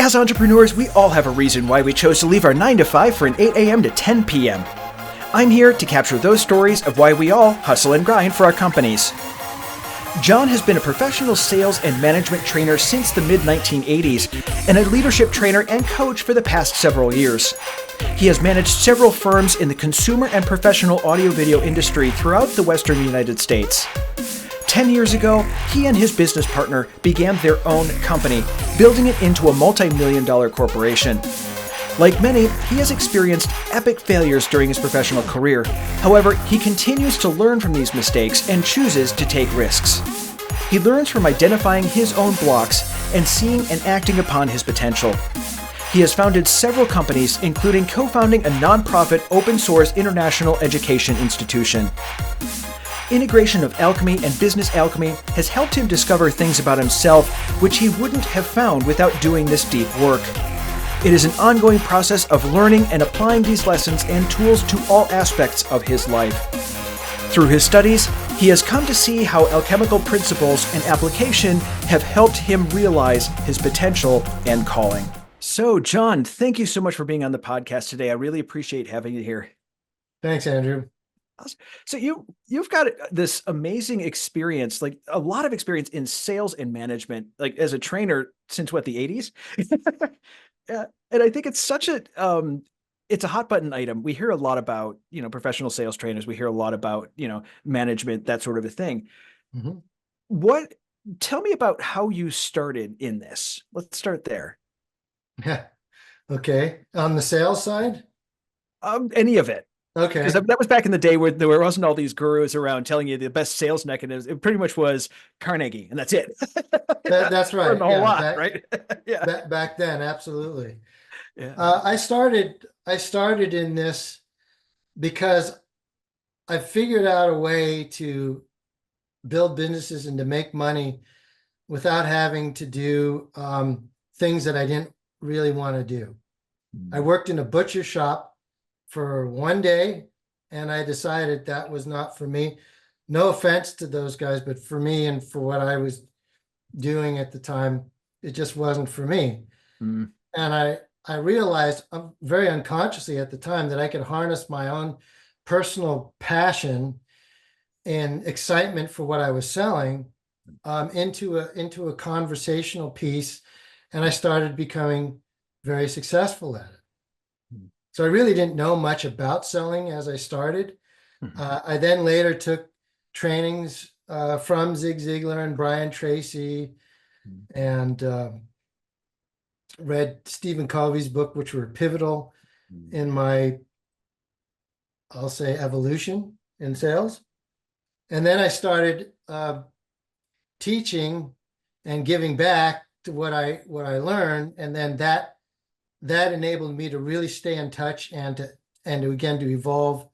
As entrepreneurs, we all have a reason why we chose to leave our 9 to 5 for an 8 a.m. to 10 p.m. I'm here to capture those stories of why we all hustle and grind for our companies. John has been a professional sales and management trainer since the mid-1980s and a leadership trainer and coach for the past several years. He has managed several firms in the consumer and professional audio-video industry throughout the Western United States. 10 years ago, he and his business partner began their own company, building it into a multi-million-dollar corporation. Like many, he has experienced epic failures during his professional career. However, he continues to learn from these mistakes and chooses to take risks. He learns from identifying his own blocks and seeing and acting upon his potential. He has founded several companies, including co-founding a nonprofit open-source international education institution. Integration of alchemy and business alchemy has helped him discover things about himself which he wouldn't have found without doing this deep work. It is an ongoing process of learning and applying these lessons and tools to all aspects of his life. Through his studies, he has come to see how alchemical principles and application have helped him realize his potential and calling. So, John, thank you so much for being on the podcast today. I really appreciate having you here. Thanks, Andrew. So you've got this amazing experience, like a lot of experience in sales and management, like as a trainer since what, the 80s? Yeah. And I think it's such it's a hot button item. We hear a lot about, professional sales trainers. We hear a lot about, management, that sort of a thing. Mm-hmm. Tell me about how you started in this. Let's start there. Yeah. Okay. On the sales side? Any of it. Okay. Because that was back in the day where there wasn't all these gurus around telling you the best sales mechanism. It pretty much was Carnegie, and that's it. That's right. A whole lot, right? Yeah. Back then, absolutely. Yeah. I started in this because I figured out a way to build businesses and to make money without having to do things that I didn't really want to do. I worked in a butcher shop for one day, and I decided that was not for me. No offense to those guys, but for me and for what I was doing at the time, it just wasn't for me. And I realized very unconsciously at the time that I could harness my own personal passion and excitement for what I was selling into a conversational piece, and I started becoming very successful at it. So I really didn't know much about selling as I started. I then later took trainings from Zig Ziglar and Brian Tracy, and read Stephen Covey's book, which were pivotal in my, I'll say, evolution in sales. And then I started teaching and giving back to what I learned, and then that enabled me to really stay in touch and to evolve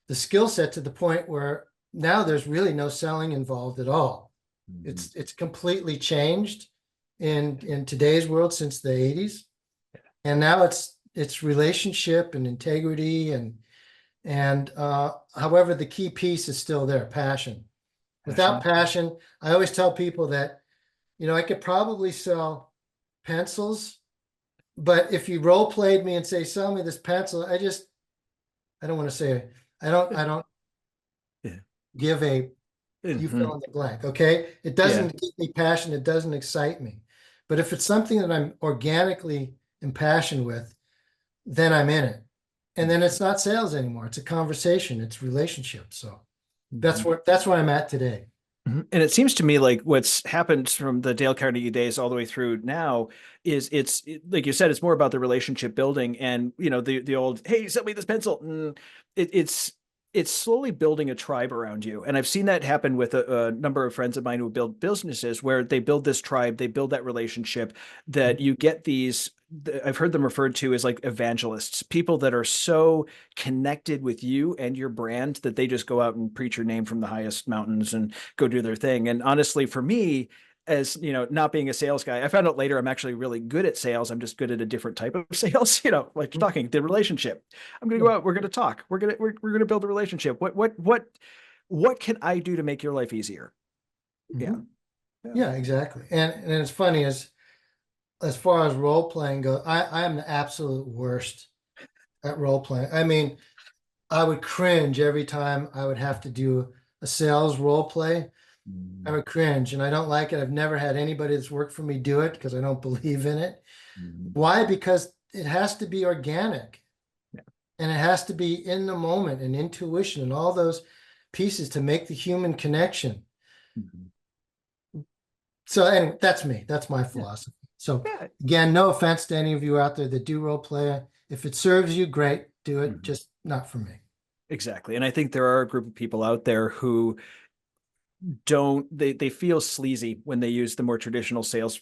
the skill set to the point where now there's really no selling involved at all. It's completely changed in today's world since the 80s. And now it's relationship and integrity and however, the key piece is still there, passion. Without passion, I always tell people that, I could probably sell pencils, but if you role played me and say, sell me this pencil, I don't want to say it. I don't give you fill in the blank. Okay. It doesn't give me passion. It doesn't excite me. But if it's something that I'm organically impassioned with, then I'm in it. And then it's not sales anymore. It's a conversation. It's relationship. So that's where I'm at today. And it seems to me like what's happened from the Dale Carnegie days all the way through now is like you said, it's more about the relationship building and, the old, hey, sell me this pencil. It's slowly building a tribe around you. And I've seen that happen with a number of friends of mine who build businesses where they build this tribe, they build that relationship that you get these, I've heard them referred to as like evangelists, people that are so connected with you and your brand that they just go out and preach your name from the highest mountains and go do their thing. And honestly, for me, as not being a sales guy, I found out later I'm actually really good at sales. I'm just good at a different type of sales, like talking, the relationship. I'm going to go out, we're going to talk, we're going to build a relationship. What can I do to make your life easier? Yeah, exactly. And it's funny is as far as role playing goes, I am the absolute worst at role playing. I mean, I would cringe every time I would have to do a sales role play. I would cringe and I don't like it. I've never had anybody that's worked for me do it because I don't believe in it. Mhm. Why? Because it has to be organic Yeah. and it has to be in the moment and intuition and all those pieces to make the human connection. Mhm. So, and that's me. That's my Yeah. philosophy. So, Yeah. again, no offense to any of you out there that do role play. If it serves you, great, do it. Mhm. Just not for me. Exactly. And I think there are a group of people out there who don't they feel sleazy when they use the more traditional sales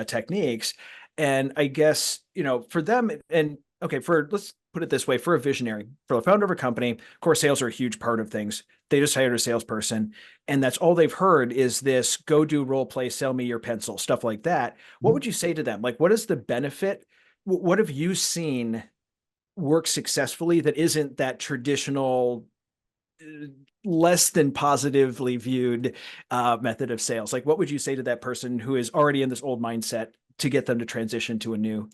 techniques. And I guess, for them, and okay, let's put it this way, for a visionary, for the founder of a company, of course, sales are a huge part of things. They just hired a salesperson, and that's all they've heard is this: go do role play, sell me your pencil, stuff like that. What would you say to them? Like, what is the benefit? What have you seen work successfully that isn't that traditional, less than positively viewed method of sales? Like, what would you say to that person who is already in this old mindset to get them to transition to a new?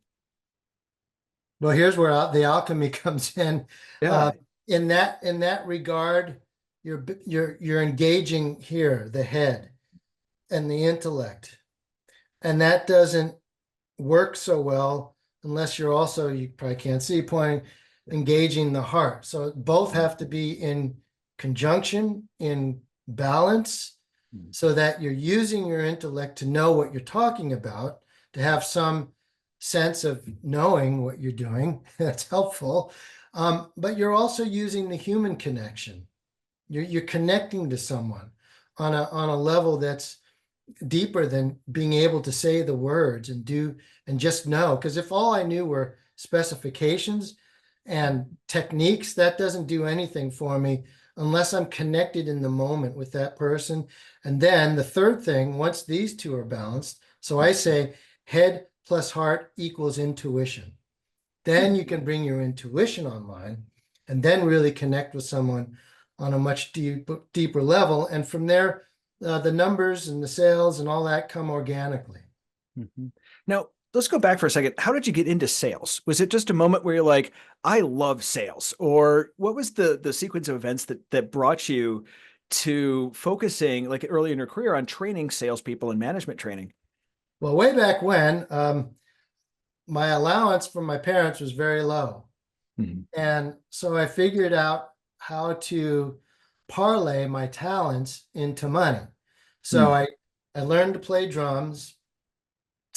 Well, here's where the alchemy comes in. Uh, Yeah. in that regard, you're engaging here the head and the intellect, and that doesn't work so well unless you're also, you probably can't see, pointing, engaging the heart. So both have to be in conjunction, in balance, so that you're using your intellect to know what you're talking about, to have some sense of knowing what you're doing. That's helpful. But you're also using the human connection. You're connecting to someone on a level that's deeper than being able to say the words and do and just know. Because if all I knew were specifications and techniques, that doesn't do anything for me unless I'm connected in the moment with that person. And then the third thing, once these two are balanced, so I say head plus heart equals intuition. Then you can bring your intuition online and then really connect with someone on a much deeper level. And from there, the numbers and the sales and all that come organically. Mhm. Now, let's go back for a second. How did you get into sales? Was it just a moment where you're like, I love sales? Or what was the sequence of events that brought you to focusing, like, early in your career, on training salespeople and management training? Well, way back when, my allowance from my parents was very low. Mhm. And so I figured out how to parlay my talents into money. So Mhm. I learned to play drums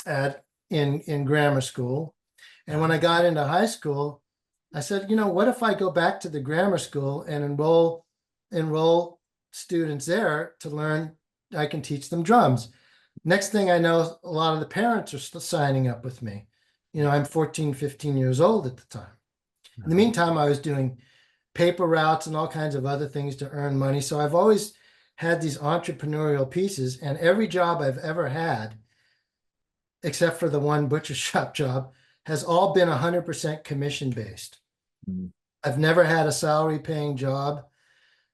at in grammar school. And when I got into high school, I said, what if I go back to the grammar school and enroll students there to learn? I can teach them drums. Next thing I know, a lot of the parents are still signing up with me. I'm 14, 15 years old at the time. In the meantime, I was doing paper routes and all kinds of other things to earn money. So I've always had these entrepreneurial pieces, and every job I've ever had, except for the one butcher shop job, has all been 100% commission based. Mhm. I've never had a salary paying job.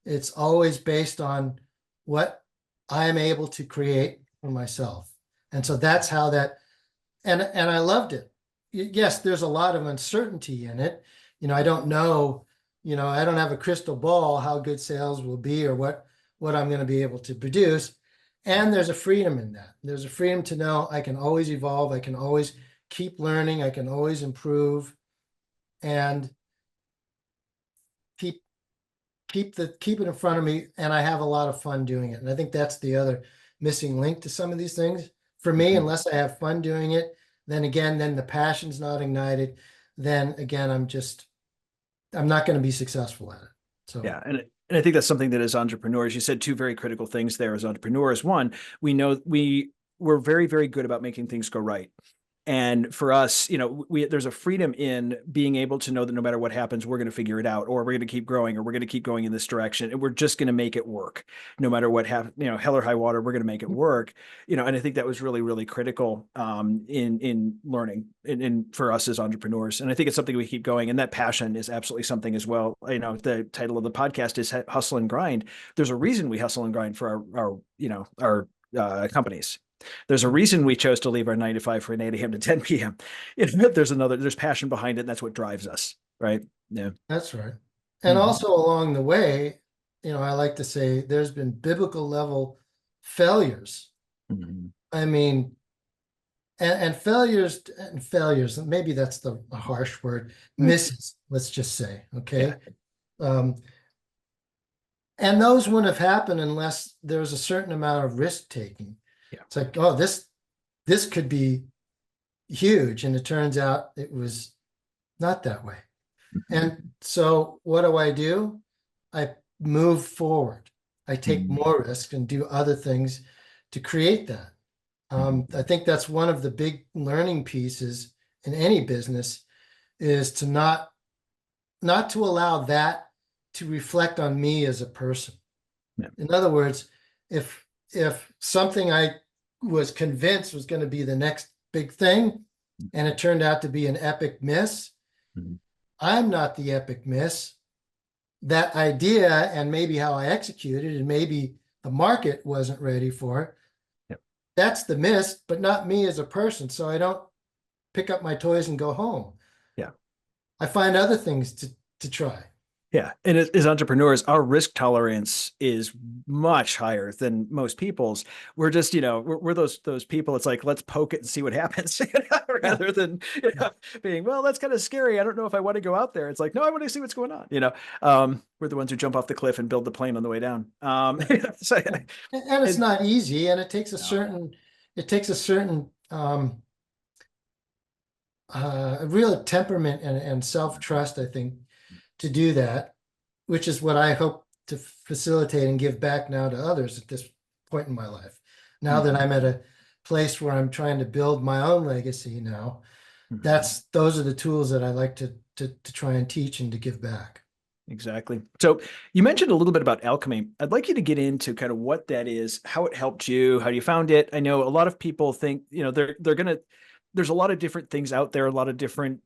It's always based on what I am able to create for myself. And so that's how that, and I loved it. Yes, there's a lot of uncertainty in it. I don't know, I don't have a crystal ball how good sales will be or what I'm going to be able to produce. And there's a freedom in that. There's a freedom to know I can always evolve, I can always keep learning, I can always improve and keep keep it in front of me, and I have a lot of fun doing it. And I think that's the other missing link to some of these things. For me, Mhm. unless I have fun doing it, then the passion's not ignited. Then again, I'm not going to be successful at it. So Yeah, and I think that's something that, as entrepreneurs, you said two very critical things there. As entrepreneurs, one, we know we're very, very good about making things go right. And for us, there's a freedom in being able to know that no matter what happens, we're going to figure it out, or we're going to keep growing, or we're going to keep going in this direction, and we're just going to make it work, no matter what happens. Hell or high water, we're going to make it work. And I think that was really, really critical, in learning, and for us as entrepreneurs. And I think it's something we keep going, and that passion is absolutely something as well. The title of the podcast is Hustle and Grind. There's a reason we hustle and grind for our companies. There's a reason we chose to leave our 9 to 5 for an 8 a.m. to 10 p.m. There's passion behind it. And that's what drives us. Right. Yeah. That's right. And also along the way, I like to say there's been biblical level failures. Mm-hmm. I mean, and failures, maybe that's the harsh word, misses, let's just say, okay? Yeah. And those wouldn't have happened unless there was a certain amount of risk taking. Yeah. It's like, oh, this could be huge. And it turns out it was not that way. And so what do? I move forward. I take more risks and do other things to create that. I think that's one of the big learning pieces in any business is to not to allow that to reflect on me as a person. Yeah. In other words, if something I was convinced was going to be the next big thing and it turned out to be an epic miss, I'm not the epic miss. That idea and maybe how I executed and maybe the market wasn't ready for it. Yep. That's the miss, but not me as a person. So I don't pick up my toys and go home. Yeah. I find other things to try. Yeah. And as entrepreneurs, our risk tolerance is much higher than most people's. We're just, we're those people. It's like, let's poke it and see what happens rather than being, well, that's kind of scary. I don't know if I want to go out there. It's like, no, I want to see what's going on. We're the ones who jump off the cliff and build the plane on the way down. And it's not easy. And it takes a certain, real temperament and self-trust, I think, to do that, which is what I hope to facilitate and give back now to others at this point in my life. Now that I'm at a place where I'm trying to build my own legacy now, those are the tools that I like to try and teach and to give back. Exactly. So you mentioned a little bit about alchemy. I'd like you to get into kind of what that is, how it helped you, how you found it. I know a lot of people think, there's a lot of different things out there, a lot of different,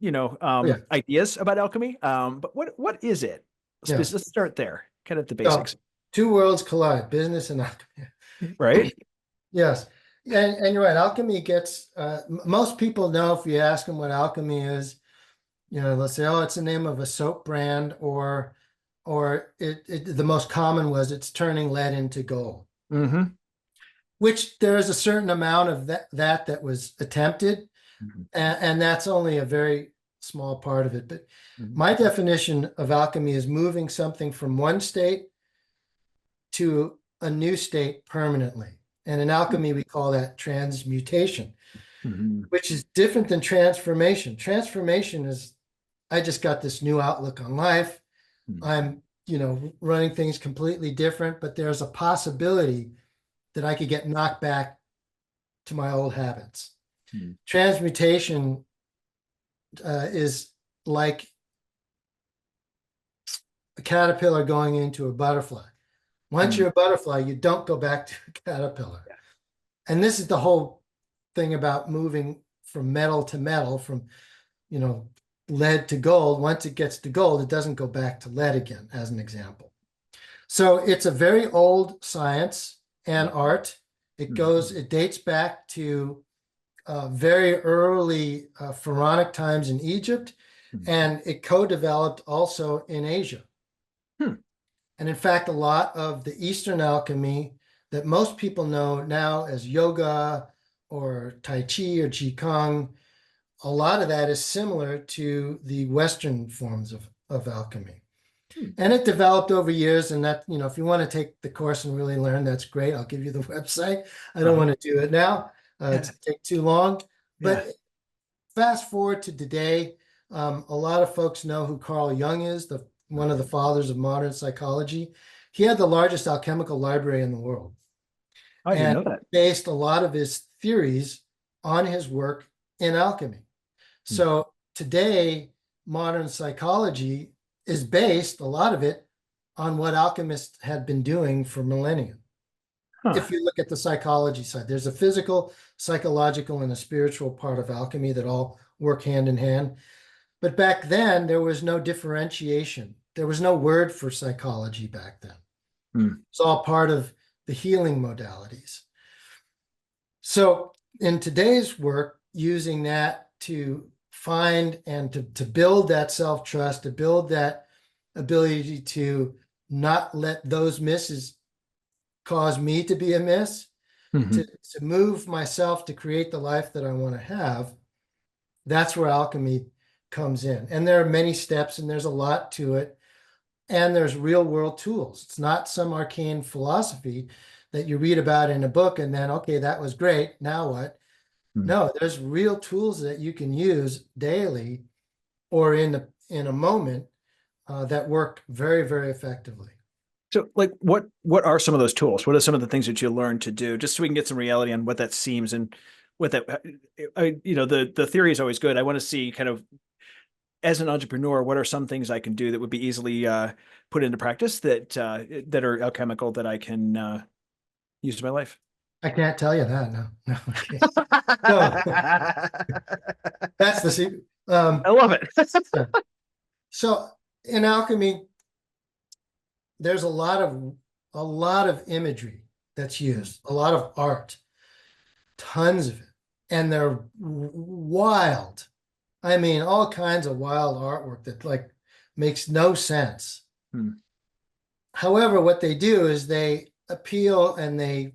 ideas about alchemy. But what is it? Let's start there, kind of the basics. So, two worlds collide, business and alchemy. Right? Yes. And you're right. Alchemy gets, most people know if you ask them what alchemy is, they'll say, oh, it's the name of a soap brand, or the most common was it's turning lead into gold. Which there is a certain amount of that was attempted. And that's only a very small part of it. But my definition of alchemy is moving something from one state to a new state permanently. And in alchemy, we call that transmutation, which is different than transformation. Transformation is, I just got this new outlook on life. I'm, running things completely different, but there's a possibility that I could get knocked back to my old habits. Transmutation is like a caterpillar going into a butterfly. Once you're a butterfly, you don't go back to a caterpillar. And this is the whole thing about moving from metal to metal, from, lead to gold. Once it gets to gold, it doesn't go back to lead again, as an example. So it's a very old science and art. It dates back to very early pharaonic times in Egypt, and it co-developed also in Asia. And in fact, a lot of the Eastern alchemy that most people know now as yoga or Tai Chi or Qigong, a lot of that is similar to the Western forms of alchemy. And it developed over years, and that, if you want to take the course and really learn, that's great. I'll give you the website. I don't want to do it now. To take too long. But fast forward to today, a lot of folks know who Carl Jung is, one of the fathers of modern psychology. He had the largest alchemical library in the world. I didn't know that. Based a lot of his theories on his work in alchemy. So today, modern psychology is based, a lot of it, on what alchemists had been doing for millennia. If you look at the psychology side, there's a physical, psychological, and a spiritual part of alchemy that all work hand in hand. But back then, there was no differentiation. There was no word for psychology back then. It's all part of the healing modalities. So in today's work, using that to find and to build that self-trust, to build that ability to not let those misses cause me to be a miss, Mhm. to move myself to create the life that I want to have, that's where alchemy comes in. And there are many steps and there's a lot to it. And there's real world tools. It's not some arcane philosophy that you read about in a book and then, okay, that was great. Now what? Mm. No, there's real tools that you can use daily or in a moment that work very, very effectively. So, like, what are some of those tools? What are some of the things that you learned to do, just so we can get some reality on what that seems and what that, the theory is always good. I want to see kind of as an entrepreneur, what are some things I can do that would be easily put into practice that are alchemical that I can use in my life. I can't tell you that. No, no, okay. No, that's the secret. I love it. Yeah. So in alchemy, there's a lot of imagery that's used, a lot of art, tons of it, and they're wild. I mean, all kinds of wild artwork that like makes no sense. Hmm. However, what they do is they appeal and they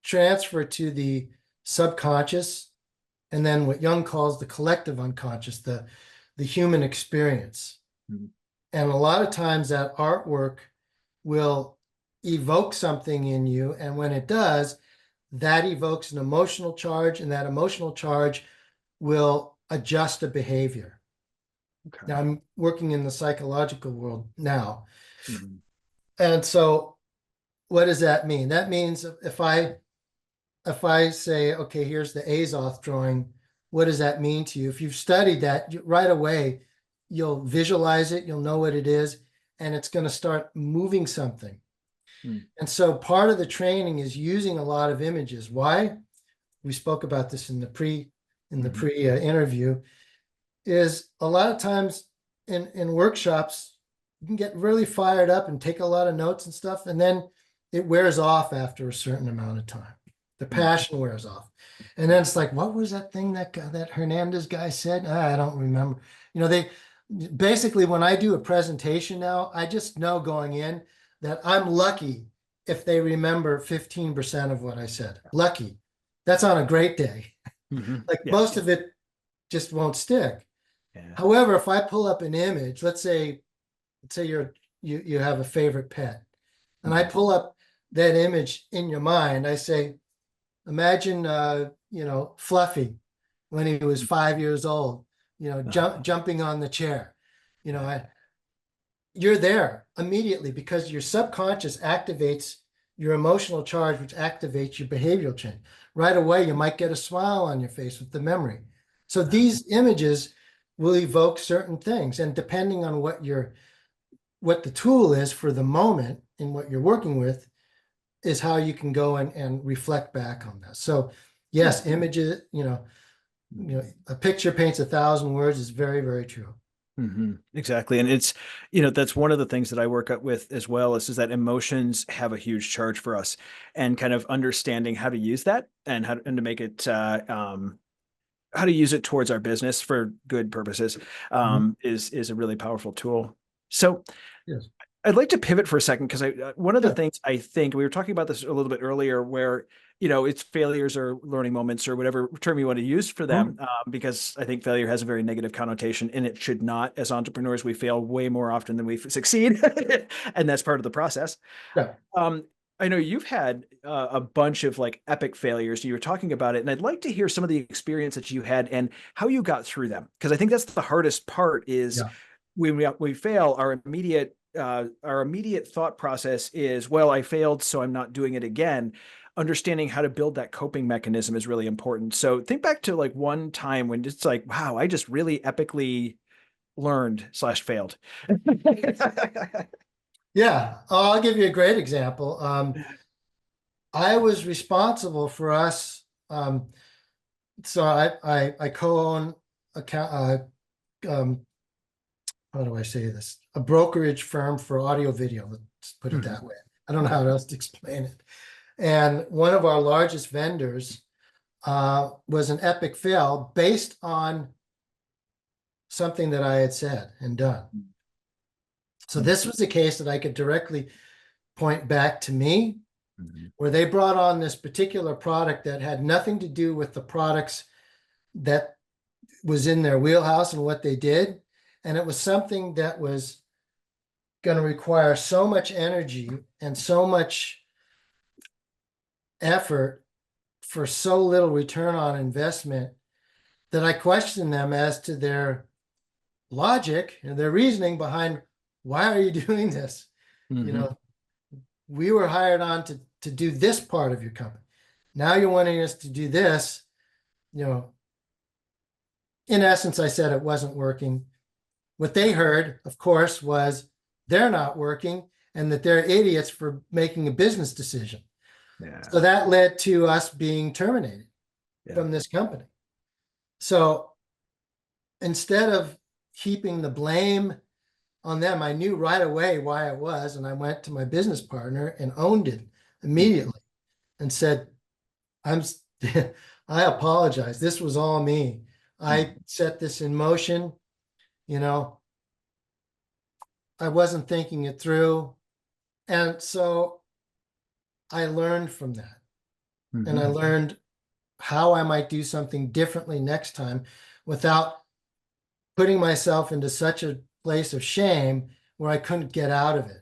transfer to the subconscious, and then what Jung calls the collective unconscious, the human experience. Hmm. And a lot of times that artwork will evoke something in you. And when it does, that evokes an emotional charge, and that emotional charge will adjust a behavior. Okay. Now, I'm working in the psychological world now. Mhm. And so what does that mean? That means if I say, okay, here's the Azoth drawing, what does that mean to you? If you've studied that right away, you'll visualize it, you'll know what it is, and it's going to start moving something. Hmm. And so part of the training is using a lot of images. Why? We spoke about this in the pre Mhm. interview, is a lot of times in workshops, you can get really fired up and take a lot of notes and stuff, and then it wears off after a certain amount of time. The Hmm. passion wears off. And then it's like, what was that thing that Hernandez guy said? I don't remember. They basically, when I do a presentation now, I just know going in that I'm lucky if they remember 15% of what I said. Lucky. That's on a great day. Mhm. Like Yeah. most of it just won't stick. Yeah. However, if I pull up an image, let's say you have a favorite pet, and I Mhm. pull up that image in your mind, I say, imagine Fluffy when he was 5 years old, jumping on the chair. You know, I, you're there immediately because your subconscious activates your emotional charge, which activates your behavioral change. Right away, you might get a smile on your face with the memory. So these images will evoke certain things, and depending on what the tool is for the moment and what you're working with, is how you can go and reflect back on that. So Yeah. yes, images, a picture paints 1,000 words is very, very true. Exactly. And it's, that's one of the things that I work up with as well is that emotions have a huge charge for us and kind of understanding how to use that and to make it, how to use it towards our business for good purposes, Mhm. is a really powerful tool. So Yes. I'd like to pivot for a second because one of the Sure. things I think we were talking about this a little bit earlier, where it's failures or learning moments or whatever term you want to use for them, Mhm. because I think failure has a very negative connotation, and it should not. As entrepreneurs, we fail way more often than we succeed, and that's part of the process. Yeah. Um, I know you've had a bunch of like epic failures. You were talking about it, and I'd like to hear some of the experience that you had and how you got through them, because I think that's the hardest part. Is Yeah. when we fail, our immediate thought process is, well, I failed, so I'm not doing it again. Understanding how to build that coping mechanism is really important. So think back to like one time when it's like, wow, I just really epically learned/failed. Yeah. I'll give you a great example. I was responsible for us. So I co-own um, how do I say this? A brokerage firm for audio video. Let's put it Mhm. that way. I don't know how else to explain it. And one of our largest vendors was an epic fail based on something that I had said and done. So this was a case that I could directly point back to me, where they brought on this particular product that had nothing to do with the products that was in their wheelhouse and what they did. And it was something that was going to require so much energy and so much effort for so little return on investment that I questioned them as to their logic and their reasoning behind, why are you doing this? You know, we were hired on to do this part of your company. Now you're wanting us to do this. You know, in essence, I said it wasn't working. What they heard, of course, was they're not working and that they're idiots for making a business decision. Yeah. So that led to us being terminated from this company. So instead of keeping the blame on them, I knew right away why it was. And I went to my business partner and owned it immediately and said, I apologize. This was all me. I set this in motion. You know, I wasn't thinking it through. And so I learned from that. And I learned how I might do something differently next time without putting myself into such a place of shame where I couldn't get out of it.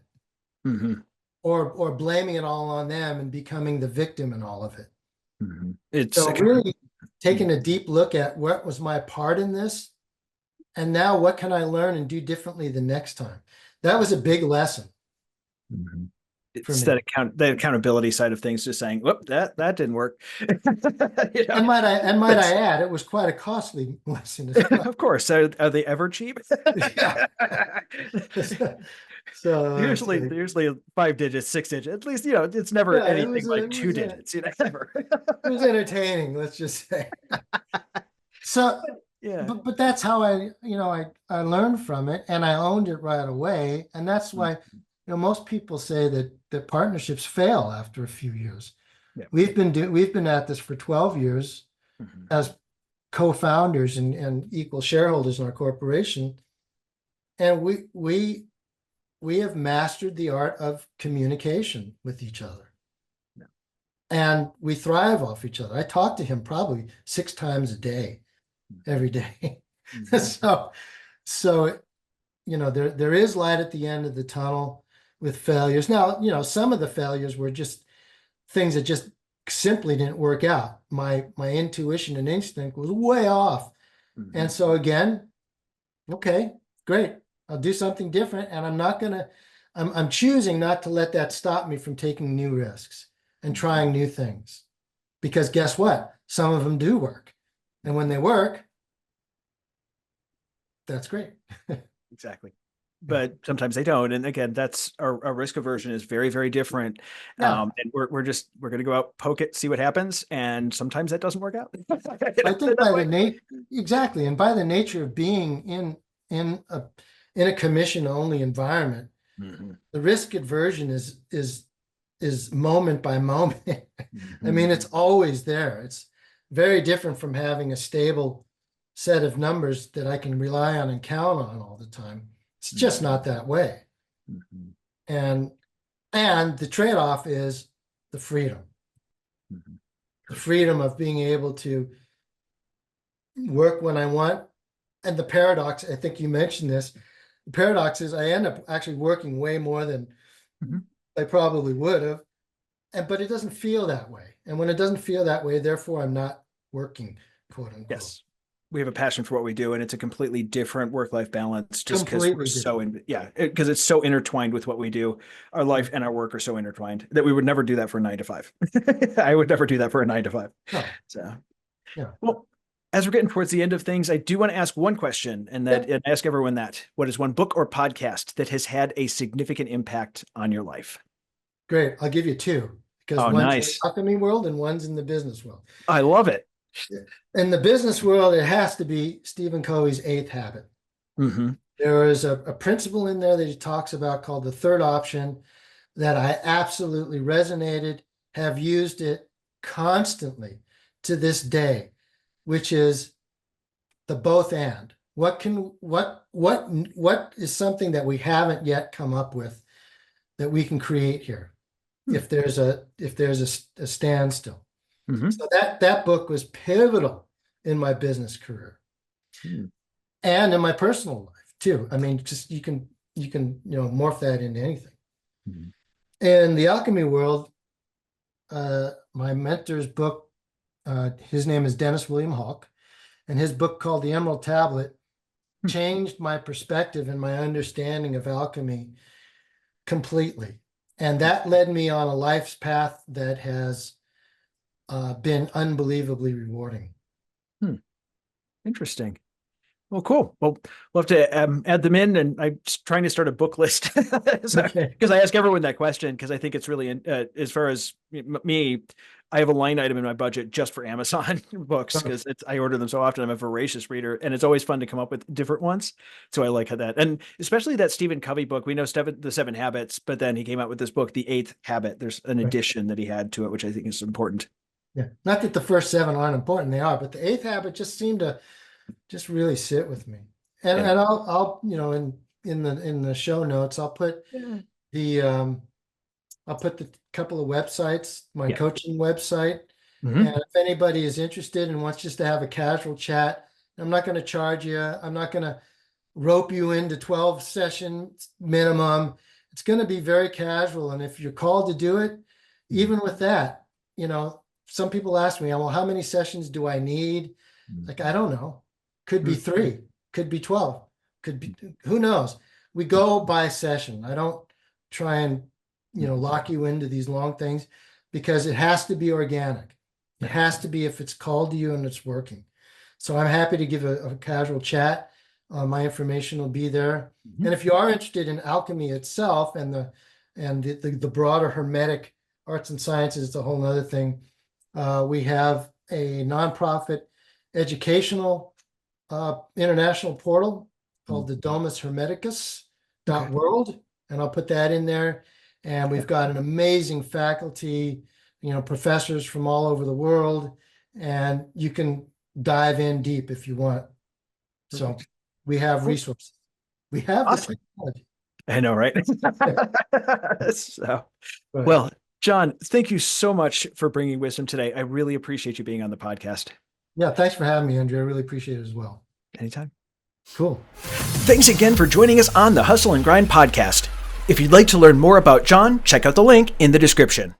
Or blaming it all on them and becoming the victim in all of it. It's so really taking a deep look at what was my part in this, and now what can I learn and do differently the next time. That was a big lesson. It's that accountability side of things, just saying, whoop, that didn't work. You know? And might I add, it was quite a costly lesson as well. Of course. Are they ever cheap? So usually 5 digits, 6 digits. At least, you know, it's never anything like 2 digits. You know, never. It was entertaining, let's just say. So but that's how I learned from it, and I owned it right away. And that's why, most people say that partnerships fail after a few years. We've been at this for 12 years as co-founders and equal shareholders in our corporation, and we have mastered the art of communication with each other, and we thrive off each other. I talk to him probably 6 times a day, every day. So there is light at the end of the tunnel with failures. Now, some of the failures were just things that just simply didn't work out. My intuition and instinct was way off. And so again, okay, great. I'll do something different. And I'm choosing not to let that stop me from taking new risks and trying new things. Because guess what? Some of them do work. And when they work, that's great. Exactly. But sometimes they don't. And again, that's our risk aversion is very, very different. And we're going to go out, poke it, see what happens. And sometimes that doesn't work out. I think exactly. And by the nature of being in a commission only environment, the risk aversion is moment by moment. I mean, it's always there. It's very different from having a stable set of numbers that I can rely on and count on all the time. It's just not that way. And the trade-off is the freedom. The freedom of being able to work when I want. And the paradox, I think you mentioned this, the paradox is I end up actually working way more than I probably would have. But it doesn't feel that way. And when it doesn't feel that way, therefore I'm not working, quote unquote. Yes. We have a passion for what we do, and it's a completely different work-life balance just because because it's so intertwined with what we do. Our life and our work are so intertwined that we would never do that for a 9 to 5. I would never do that for a 9 to 5. No. So, well, as we're getting towards the end of things, I do want to ask one question, and ask everyone that. What is one book or podcast that has had a significant impact on your life? Great. I'll give you 2, because one's in the alchemy world and one's in the business world. I love it. In the business world, it has to be Stephen Covey's 8th Habit. There is a principle in there that he talks about called the third option that I absolutely resonated, have used it constantly to this day, which is the both and. What is something that we haven't yet come up with that we can create here if there's a standstill? Mm-hmm. So that book was pivotal in my business career and in my personal life too. I mean, just you can morph that into anything. In the alchemy world, my mentor's book, his name is Dennis William Hawk, and his book called The Emerald Tablet changed my perspective and my understanding of alchemy completely. And that led me on a life's path that has been unbelievably rewarding. Interesting. Well, cool. Well, we'll have to add them in, and I'm just trying to start a book list because I ask everyone that question because I think it's really, as far as me, I have a line item in my budget just for Amazon books because I order them so often. I'm a voracious reader, and it's always fun to come up with different ones. So I like that, and especially that Stephen Covey book. We know the 7 Habits, but then he came out with this book, The 8th Habit. There's an addition that he had to it, which I think is important. Yeah, not that the first 7 aren't important; they are, but the 8th habit just seemed to just really sit with me. And I'll in the show notes I'll put the couple of websites, my coaching website. And if anybody is interested and wants just to have a casual chat, I'm not going to charge you. I'm not going to rope you into 12 sessions minimum. It's going to be very casual. And if you're called to do it, even with that, some people ask me, well, how many sessions do I need? Like, I don't know. Could be 3, could be 12, could be, who knows? We go by session. I don't try and, lock you into these long things because it has to be organic. It has to be if it's called to you and it's working. So I'm happy to give a casual chat. My information will be there. And if you are interested in alchemy itself and the broader hermetic arts and sciences, it's a whole other thing. We have a nonprofit educational international portal called the Domus Hermeticus.world, and I'll put that in there. And we've got an amazing faculty, professors from all over the world, and you can dive in deep if you want. So we have resources. We have the technology. I know, right? So, well, John, thank you so much for bringing wisdom today. I really appreciate you being on the podcast. Yeah, thanks for having me, Andrew. I really appreciate it as well. Anytime. Cool. Thanks again for joining us on the Hustle and Grind podcast. If you'd like to learn more about John, check out the link in the description.